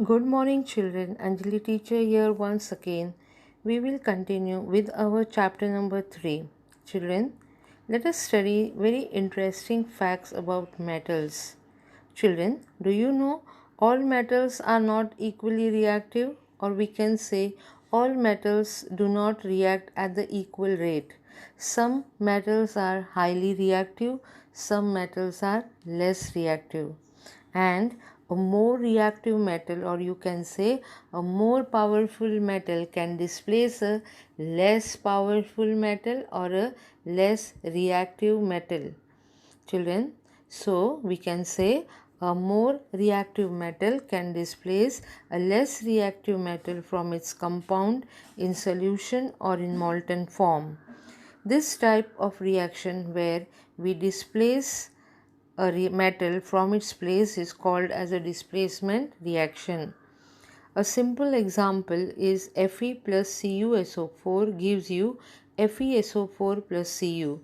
Good morning, children. Anjali teacher here once again. We will continue with our chapter number 3. Children, let us study very interesting facts about metals. Children, do you know all metals are not equally reactive, or we can say all metals do not react at the equal rate? Some metals are highly reactive, some metals are less reactive, and a more reactive metal, or you can say a more powerful metal, can displace a less powerful metal or a less reactive metal. Children, so we can say a more reactive metal can displace a less reactive metal from its compound in solution or in molten form. This type of reaction where we displace a metal from its place is called as a displacement reaction. A simple example is Fe plus CuSO4 gives you FeSO4 plus Cu.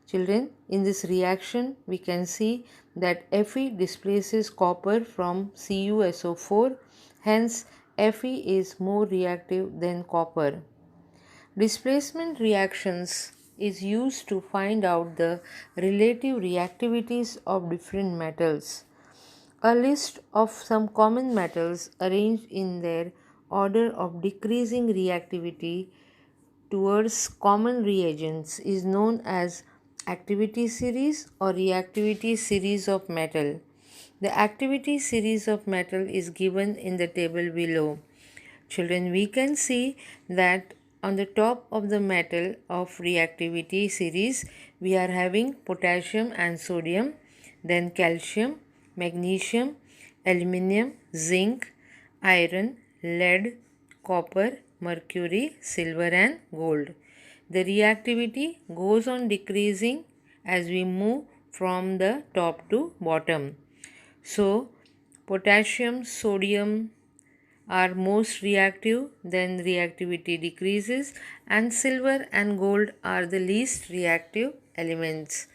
Children, in this reaction we can see that Fe displaces copper from CuSO4, hence Fe is more reactive than copper. Displacement reactions is used to find out the relative reactivities of different metals. A list of some common metals arranged in their order of decreasing reactivity towards common reagents is known as activity series or reactivity series of metal. The activity series of metal is given in the table below. Children, we can see that on the top of the metal of reactivity series, we are having potassium and sodium, then calcium, magnesium, aluminium, zinc, iron, lead, copper, mercury, silver and gold. The reactivity goes on decreasing as we move from the top to bottom. So, potassium, sodium, are most reactive, then reactivity decreases, and silver and gold are the least reactive elements.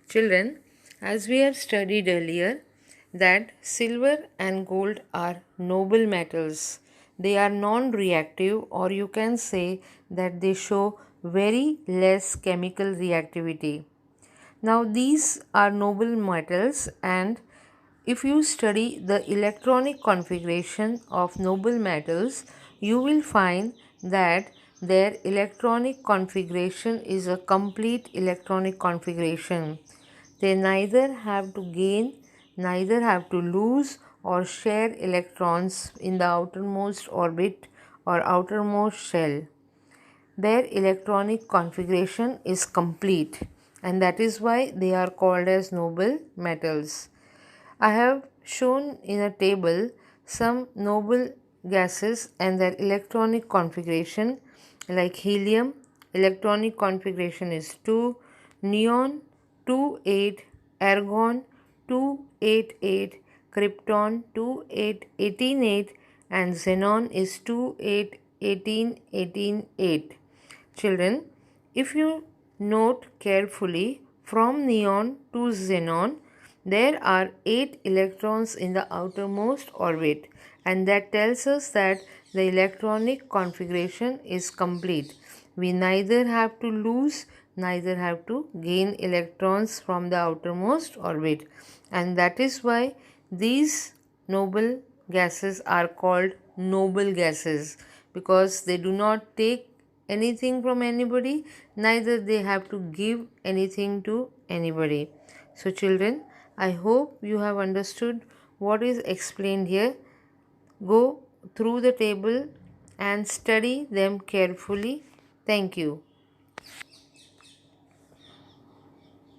Children, as we have studied earlier, that silver and gold are noble metals. They are non-reactive, or you can say that they show very less chemical reactivity. Now these are noble metals, and if you study the electronic configuration of noble metals, you will find that their electronic configuration is a complete electronic configuration. They neither have to gain, neither have to lose or share electrons in the outermost orbit or outermost shell. Their electronic configuration is complete, and that is why they are called as noble metals. I have shown in a table some noble gases and their electronic configuration. Like helium, electronic configuration is 2, neon 2 8, argon 2 8 8, krypton 2 8 18 8, and xenon is 2 8 18 18 8. Children, if you note carefully, from neon to xenon, there are 8 electrons in the outermost orbit, and that tells us that the electronic configuration is complete. We neither have to lose, neither have to gain electrons from the outermost orbit, and that is why these noble gases are called noble gases, because they do not take anything from anybody, neither they have to give anything to anybody. So children, I hope you have understood what is explained here. Go through the table and study them carefully. Thank you.